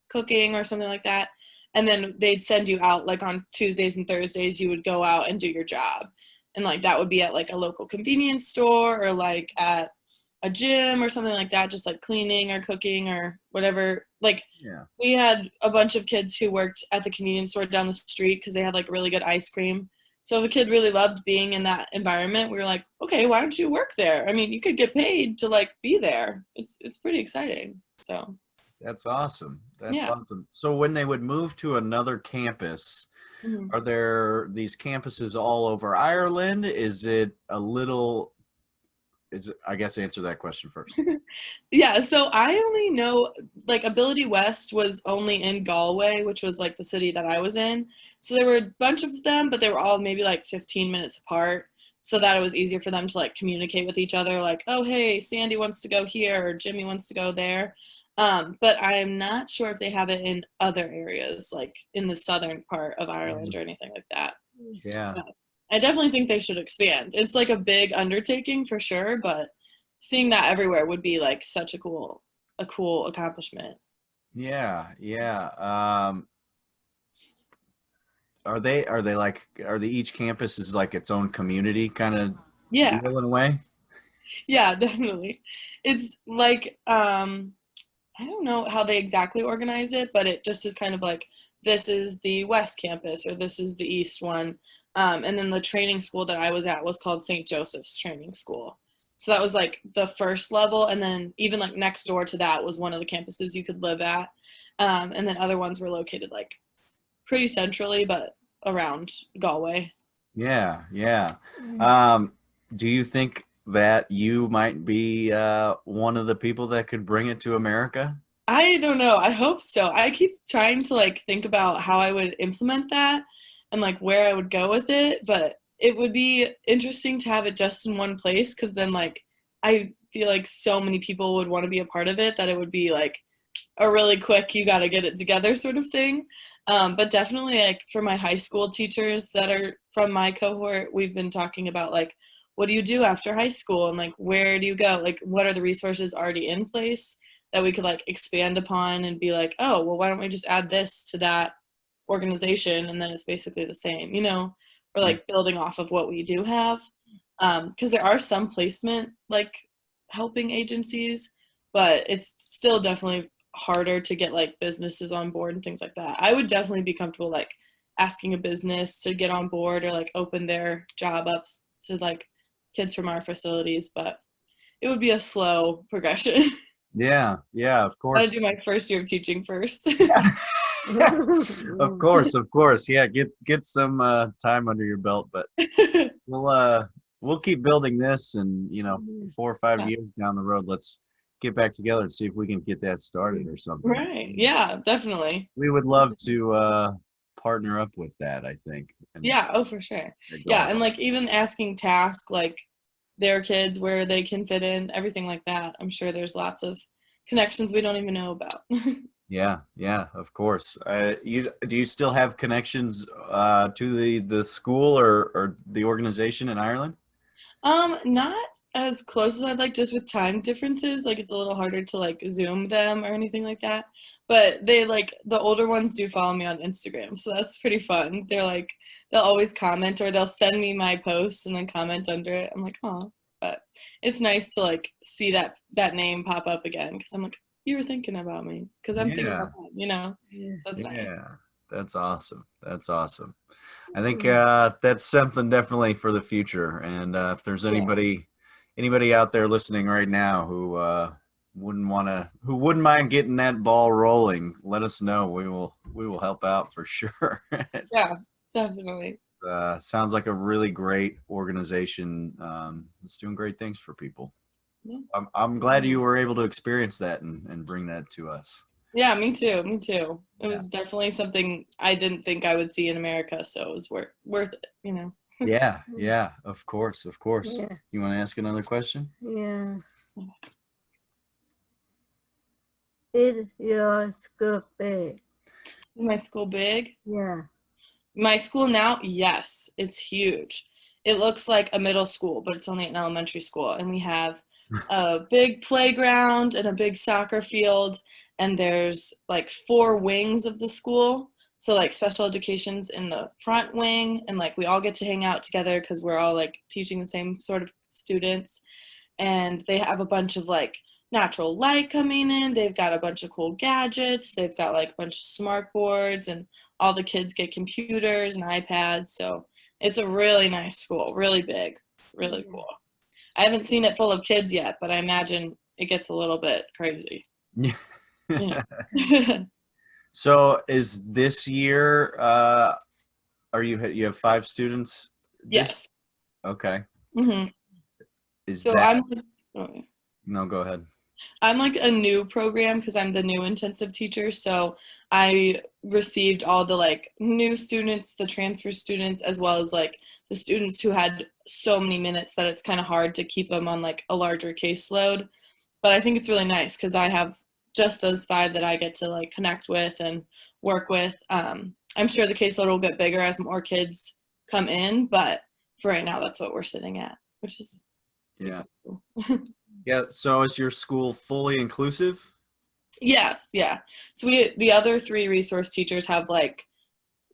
D: cooking or something like that. And then they'd send you out like on Tuesdays and Thursdays, you would go out and do your job. And like that would be at like a local convenience store or like at a gym or something like that, just like cleaning or cooking or whatever. Like we had a bunch of kids who worked at the convenience store down the street because they had like really good ice cream. So if a kid really loved being in that environment, we were like, okay, why don't you work there? I mean, you could get paid to like be there. It's pretty exciting. So
C: that's awesome. That's awesome. So when they would move to another campus, are there these campuses all over Ireland? I guess answer that question first.
D: Yeah, so I only know like Ability West was only in Galway, which was like the city that I was in. So there were a bunch of them, but they were all maybe like 15 minutes apart, so that it was easier for them to like communicate with each other, like, oh, hey, Sandy wants to go here or Jimmy wants to go there. But I'm not sure if they have it in other areas, like in the southern part of Ireland or anything like that.
C: Yeah.
D: But I definitely think they should expand. It's like a big undertaking for sure, but seeing that everywhere would be like such a cool accomplishment.
C: Yeah. Are each campus is like its own community kind of deal in a way?
D: Yeah, definitely. It's like I don't know how they exactly organize it, but it just is kind of like this is the West Campus, or this is the East one. And then the training school that I was at was called St. Joseph's Training School. So that was like the first level. And then even like next door to that was one of the campuses you could live at. And then other ones were located like pretty centrally, but around Galway.
C: Yeah, yeah. Do you think that you might be one of the people that could bring it to America?
D: I don't know. I hope so. I keep trying to like think about how I would implement that and like where I would go with it, but it would be interesting to have it just in one place, because then like I feel like so many people would want to be a part of it that it would be like a really quick, you got to get it together sort of thing. But definitely like for my high school teachers that are from my cohort, we've been talking about like, what do you do after high school, and like where do you go? Like what are the resources already in place that we could like expand upon and be like, oh, well, why don't we just add this to that organization, and then it's basically the same, you know, or like building off of what we do have. Because there are some placement like helping agencies, but it's still definitely harder to get like businesses on board and things like that. I would definitely be comfortable like asking a business to get on board or like open their job ups to like kids from our facilities, but it would be a slow progression.
C: Yeah, of course.
D: Gotta do my first year of teaching first.
C: Of course. Yeah, get some time under your belt, but we'll keep building this, and 4 or 5 years down the road, let's get back together and see if we can get that started or something.
D: Right. Yeah, definitely.
C: We would love to partner up with that, I think.
D: Yeah, oh for sure. Yeah, and like even asking T.A.S.K like their kids where they can fit in, everything like that. I'm sure there's lots of connections we don't even know about.
C: Yeah, of course. Do you still have connections to the school or the organization in Ireland?
D: Not as close as I'd like, just with time differences. Like it's a little harder to like Zoom them or anything like that. But they like the older ones do follow me on Instagram, so that's pretty fun. They're like they'll always comment, or they'll send me my post and then comment under it. I'm like, oh, but it's nice to like see that name pop up again, because I'm like, you were thinking about me, because I'm thinking about them, That's nice.
C: Yeah, that's awesome. I think that's something definitely for the future. And if there's anybody out there listening right now who wouldn't mind getting that ball rolling, let us know. We will help out for sure.
D: Yeah, definitely.
C: Sounds like a really great organization. It's doing great things for people.
D: Yeah.
C: I'm glad you were able to experience that and bring that to us.
D: Yeah, me too. It was definitely something I didn't think I would see in America, so it was worth it,
C: Yeah, of course.
E: Yeah.
C: You want to ask another question?
E: Yeah. Is your school big?
D: Is my school big?
E: Yeah.
D: My school now, yes, it's huge. It looks like a middle school, but it's only an elementary school, and we have a big playground and a big soccer field, and there's like 4 wings of the school. So like special education's in the front wing, and like we all get to hang out together because we're all like teaching the same sort of students. And they have a bunch of like natural light coming in. They've got a bunch of cool gadgets. They've got like a bunch of smart boards, and all the kids get computers and iPads. So it's a really nice school, really big, really cool. I haven't seen it full of kids yet, but I imagine it gets a little bit crazy. Yeah.
C: So is this year, you have 5 students?
D: Yes.
C: Okay.
D: Mm-hmm.
C: No, go ahead.
D: I'm like a new program because I'm the new intensive teacher. So I received all the like new students, the transfer students, as well as like the students who had so many minutes that it's kind of hard to keep them on like a larger caseload. But I think it's really nice because I have just those 5 that I get to like connect with and work with. I'm sure the caseload will get bigger as more kids come in, but for right now, that's what we're sitting at, which is cool.
C: Yeah. So is your school fully inclusive?
D: Yes. Yeah. So the other 3 resource teachers have like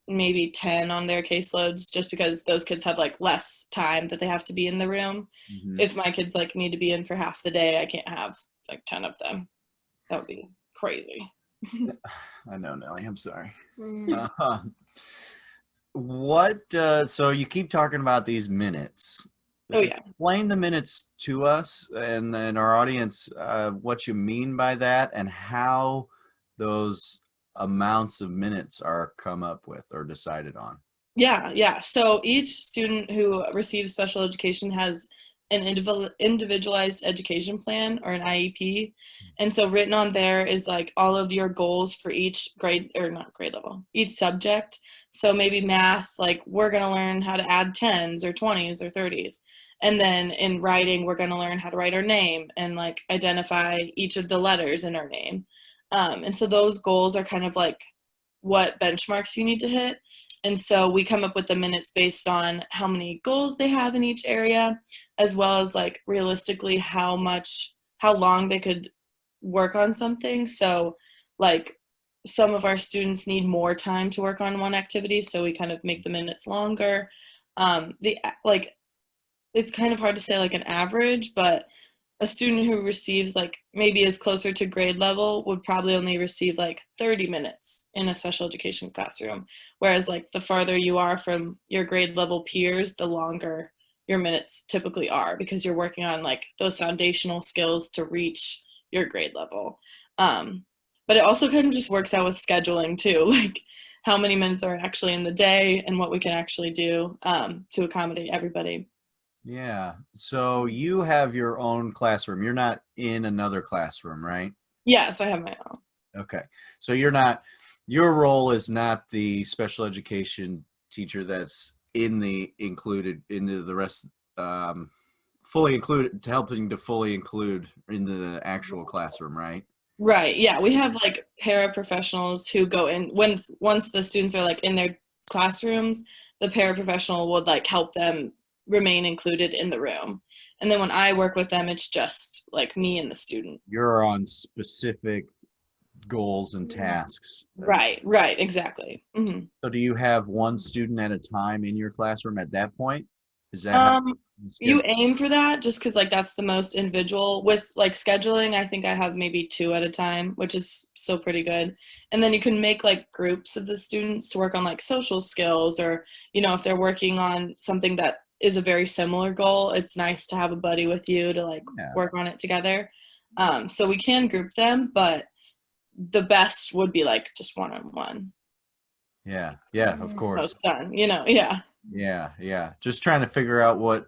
D: maybe 10 on their caseloads, just because those kids have like less time that they have to be in the room. Mm-hmm. If my kids like need to be in for half the day, I can't have like 10 of them. That would be crazy.
C: I know, Nelly. I'm sorry.
E: Mm.
C: So you keep talking about these minutes.
D: Oh yeah.
C: Explain the minutes to us and then our audience, what you mean by that and how those amounts of minutes are come up with or decided on.
D: Yeah. So each student who receives special education has an individualized education plan, or an IEP. And so written on there is like all of your goals for each grade, or not grade level, each subject. So maybe math, like we're going to learn how to add 10s or 20s or 30s. And then in writing, we're going to learn how to write our name and like identify each of the letters in our name. And so those goals are kind of like what benchmarks you need to hit. And so we come up with the minutes based on how many goals they have in each area, as well as like realistically how long they could work on something. So like some of our students need more time to work on one activity, so we kind of make the minutes longer. It's kind of hard to say like an average, but a student who receives like maybe is closer to grade level would probably only receive like 30 minutes in a special education classroom. Whereas like the farther you are from your grade level peers, the longer your minutes typically are, because you're working on like those foundational skills to reach your grade level. But it also kind of just works out with scheduling too, like how many minutes are actually in the day and what we can actually do to accommodate everybody.
C: Yeah. So you have your own classroom. You're not in another classroom, right?
D: Yes, I have my own.
C: Okay. So your role is not the special education teacher that's included into the rest, fully included, to helping to fully include into the actual classroom, right?
D: Right. Yeah. We have like paraprofessionals who go in once the students are like in their classrooms, the paraprofessional would like help them remain included in the room. And then when I work with them, it's just like me and the student.
C: You're on specific goals and tasks.
D: Right. Exactly. Mm-hmm.
C: So do you have one student at a time in your classroom at that point? Is that how it's
D: You
C: good?
D: aim for that just because like that's the most individual. With like scheduling, I think I have maybe 2 at a time, which is still pretty good. And then you can make like groups of the students to work on like social skills, or if they're working on something that is a very similar goal, it's nice to have a buddy with you to like work on it together. So we can group them, but the best would be like just one-on-one.
C: Yeah, of course.
D: Most done, yeah.
C: Yeah. Just trying to figure out what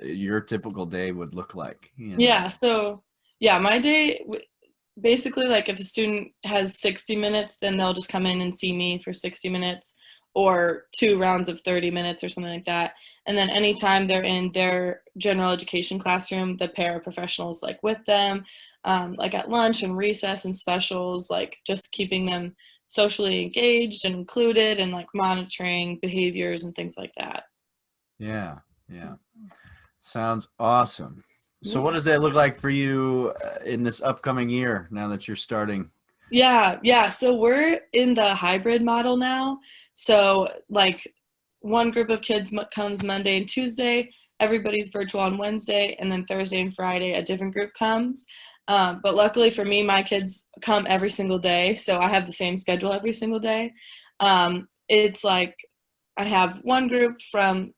C: your typical day would look like.
D: Yeah. So yeah, my day, basically like if a student has 60 minutes, then they'll just come in and see me for 60 minutes or 2 rounds of 30 minutes or something like that. And then anytime they're in their general education classroom, the paraprofessionals like with them, like at lunch and recess and specials, like just keeping them socially engaged and included and like monitoring behaviors and things like that.
C: Yeah. Sounds awesome. So what does that look like for you in this upcoming year now that you're starting?
D: Yeah. So we're in the hybrid model now. So like one group of kids comes Monday and Tuesday, everybody's virtual on Wednesday, and then Thursday and Friday a different group comes. But luckily for me, my kids come every single day, so I have the same schedule every single day. It's like I have one group from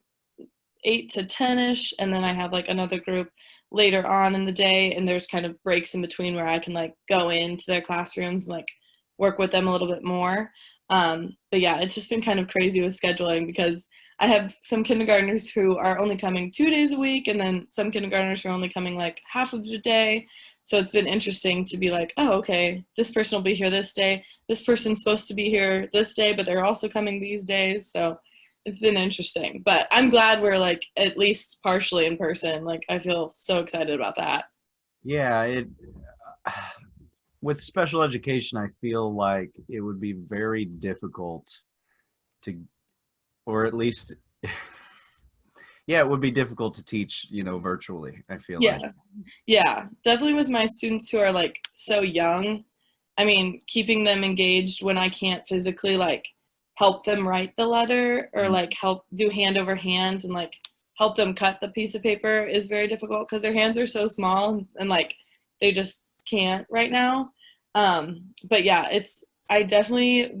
D: 8 to 10-ish, and then I have like another group later on in the day, and there's kind of breaks in between where I can like go into their classrooms and like work with them a little bit more. But yeah, it's just been kind of crazy with scheduling because I have some kindergartners who are only coming 2 days a week, and then some kindergartners who are only coming like half of the day. So it's been interesting to be like, oh, okay, this person will be here this day. This person's supposed to be here this day, but they're also coming these days. So it's been interesting. But I'm glad we're like at least partially in person. Like I feel so excited about that.
C: Yeah, with special education, I feel like it would be very difficult to, or at least, yeah, it would be difficult to teach, virtually, I feel like.
D: Yeah, definitely with my students who are like so young. I mean, keeping them engaged when I can't physically like help them write the letter or like help do hand over hand and like help them cut the piece of paper is very difficult because their hands are so small and like they just can't right now. But yeah, I definitely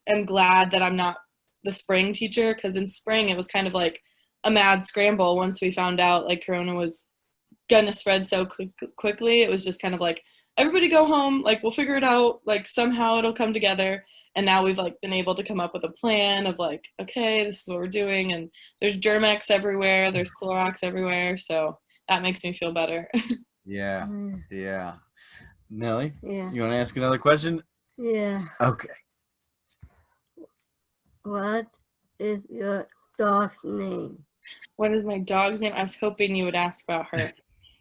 D: am glad that I'm not the spring teacher, because in spring it was kind of like a mad scramble once we found out like Corona was gonna spread so quickly. It was just kind of like, everybody go home, like we'll figure it out, like somehow it'll come together. And now we've like been able to come up with a plan of like, okay, this is what we're doing, and there's Germex everywhere, there's Clorox everywhere, so that makes me feel better.
C: Yeah. Yeah. Nellie,
E: Yeah.
C: you want to ask another question?
E: Yeah.
C: Okay.
E: What is your dog's name?
D: What is my dog's name? I was hoping you would ask about her.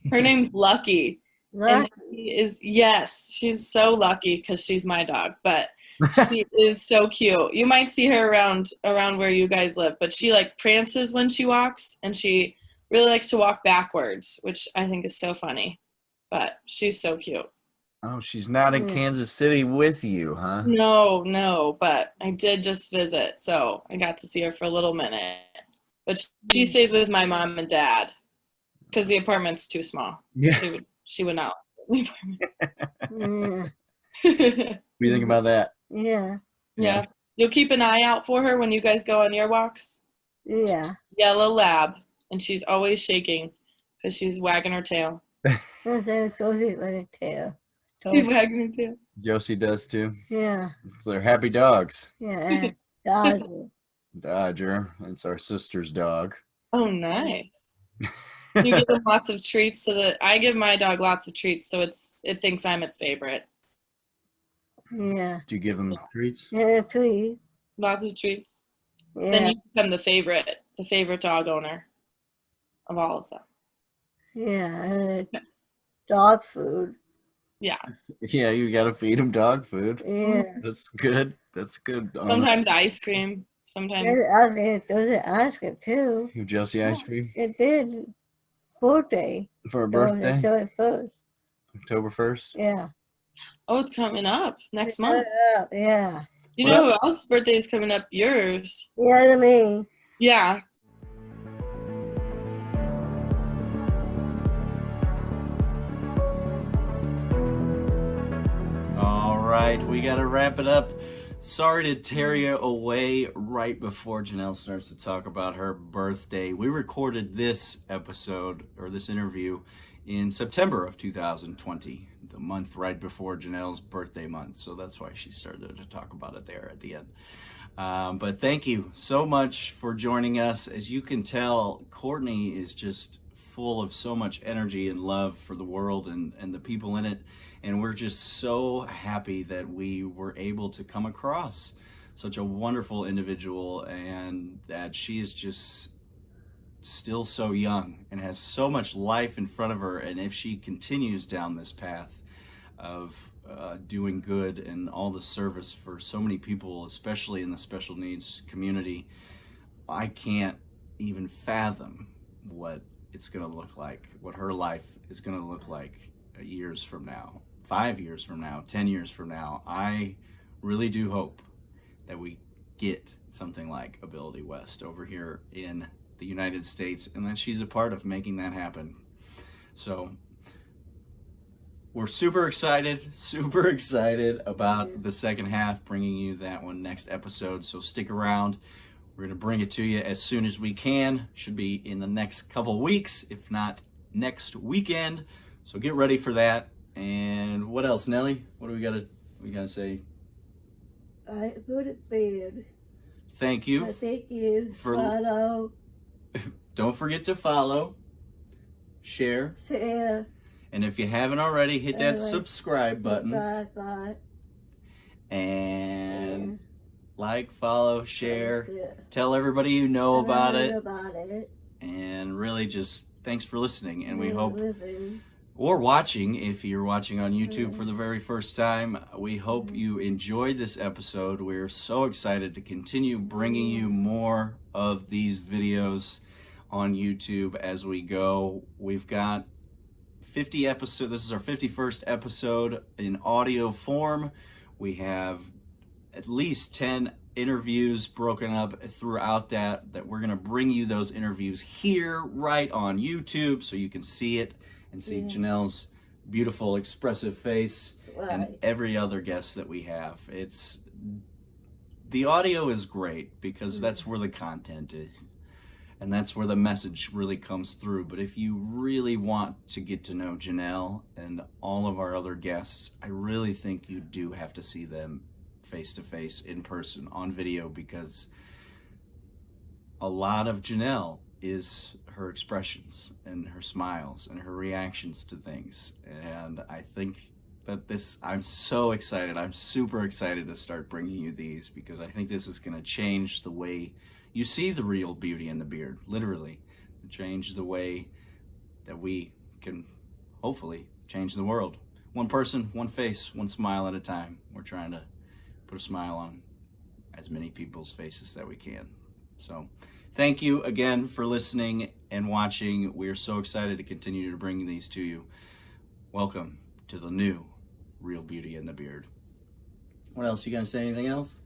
D: Her name's Lucky. And she's so lucky because she's my dog, but she is so cute. You might see her around where you guys live, but she like prances when she walks, and she really likes to walk backwards, which I think is so funny, but she's so cute.
C: Oh, she's not in Kansas City with you, huh?
D: No, but I did just visit, so I got to see her for a little minute. But she stays with my mom and dad because the apartment's too small.
C: Yeah.
D: She would not leave the apartment.
C: What do you think about that?
E: Yeah.
D: Yeah. You'll keep an eye out for her when you guys go on your walks?
E: Yeah.
D: Yellow lab, and she's always shaking because she's wagging her tail.
E: She's with a tail.
D: She's wagging her tail.
C: Josie does too.
E: Yeah.
C: They're happy dogs.
E: Yeah. Dodger.
C: Dodger. It's our sister's dog.
D: Oh, nice. You give them lots of treats I give my dog lots of treats, so it thinks I'm its favorite.
E: Yeah.
C: Do you give them treats?
E: Yeah, treat.
D: Lots of treats.
E: Yeah.
D: Then you become the favorite dog owner of all of them.
E: Yeah. And dog food.
D: Yeah.
C: Yeah, you gotta feed them dog food.
E: Yeah.
C: That's good. That's good.
D: Sometimes ice cream. Sometimes.
E: There's ice cream too.
C: You Josie ice cream
E: It did. Birthday.
C: for a birthday?
E: October 1st.
C: October 1st?
E: Yeah.
D: Oh, it's coming up next month.
E: Yeah.
D: You know who else's birthday is coming up? Yours.
E: You know what I mean?
D: Yeah.
B: All right, we got to wrap it up. Sorry to tear you away right before Jenelle starts to talk about her birthday. We recorded this episode, or this interview, in September of 2020, the month right before Jenelle's birthday month. So that's why she started to talk about it there at the end. But thank you so much for joining us. As you can tell, Courtney is just full of so much energy and love for the world and the people in it. And we're just so happy that we were able to come across such a wonderful individual, and that she is just still so young and has so much life in front of her. And if she continues down this path of doing good and all the service for so many people, especially in the special needs community, I can't even fathom what it's going to look like, what her life is going to look like years from now, 5 years from now, 10 years from now. I really do hope that we get something like Ability West over here in the United States, and that she's a part of making that happen. So we're super excited about the second half, bringing you that one next episode. So stick around. We're going to bring it to you as soon as we can. Should be in the next couple weeks, if not next weekend. So get ready for that. And what else, Nellie? What do we gotta say?
E: I go to bed.
B: Thank you.
E: Thank you.
B: For-
E: Follow.
B: Don't forget to follow, share, and if you haven't already, hit that subscribe button.
E: Bye.
B: And like, follow, share, tell everybody you know about it. And really just thanks for listening. And we hope, or watching, if you're watching on YouTube for the very first time, we hope you enjoyed this episode. We're so excited to continue bringing you more of these videos on YouTube as we go. We've got 50 episodes. This is our 51st episode in audio form. We have at least 10 interviews broken up throughout that we're going to bring you those interviews here right on YouTube so you can see it and see Janelle's beautiful expressive face and every other guest that we have. The audio is great because that's where the content is. And that's where the message really comes through. But if you really want to get to know Jenelle and all of our other guests, I really think you do have to see them face to face, in person, on video, because a lot of Jenelle is her expressions and her smiles and her reactions to things. And I think that I'm so excited. I'm super excited to start bringing you these, because I think this is going to change the way you see the real beauty in the beard, literally. Change the way that we can hopefully change the world. One person, one face, one smile at a time. We're trying to put a smile on as many people's faces that we can. So thank you again for listening and watching. We're so excited to continue to bring these to you. Welcome to the new Real Beauty in the Beard. What else? You gonna say anything else?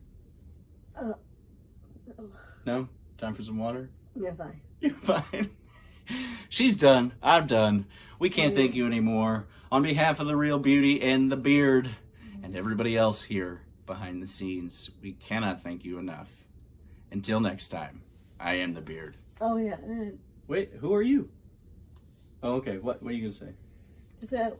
B: No? Time for some water?
E: You're fine.
B: You're fine. She's done. I'm done. We can't thank you anymore. On behalf of the Real Beauty and the Beard and everybody else here behind the scenes, we cannot thank you enough. Until next time, I am the Beard.
E: Oh, yeah.
B: Wait, who are you? Oh, okay. What are you going to say?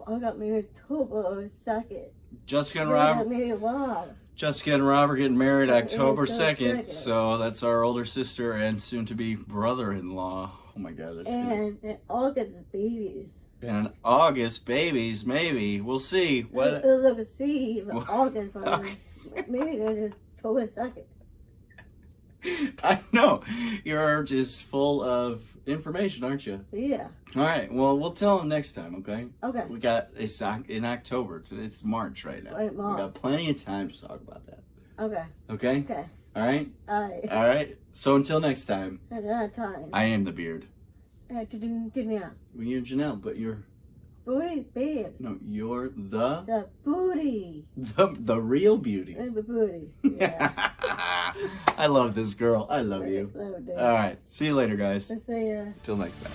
E: I got married October 2nd.
B: Jessica and
E: I
B: Robert.
E: got married Rob.
B: Jessica and Robert getting married October
E: October
B: 2nd.
E: 2nd.
B: So that's our older sister and soon-to-be brother-in-law. Oh, my God.
E: And in August, the babies.
B: And in August, babies, maybe. We'll see. What?
E: Look, see, August, maybe it's October 2nd.
B: I know. You're just full of information, aren't you?
E: Yeah.
B: All right. Well, we'll tell them next time, okay?
E: Okay.
B: We got, it's in October. It's March right now.
E: Right, March.
B: We got plenty of time to talk about that.
E: Okay.
B: Okay?
E: Okay.
B: All right?
E: All right.
B: All right. So until next time,
E: At that time.
B: I am the Beard.
E: Janelle.
B: Well, you're Jenelle, but
E: Booty, babe.
B: no, you're the
E: The booty.
B: the real beauty.
E: The booty. Yeah.
B: I love this girl. I love you.
E: Love that.
B: All right. See you later, guys.
E: Let's say,
B: Till next time.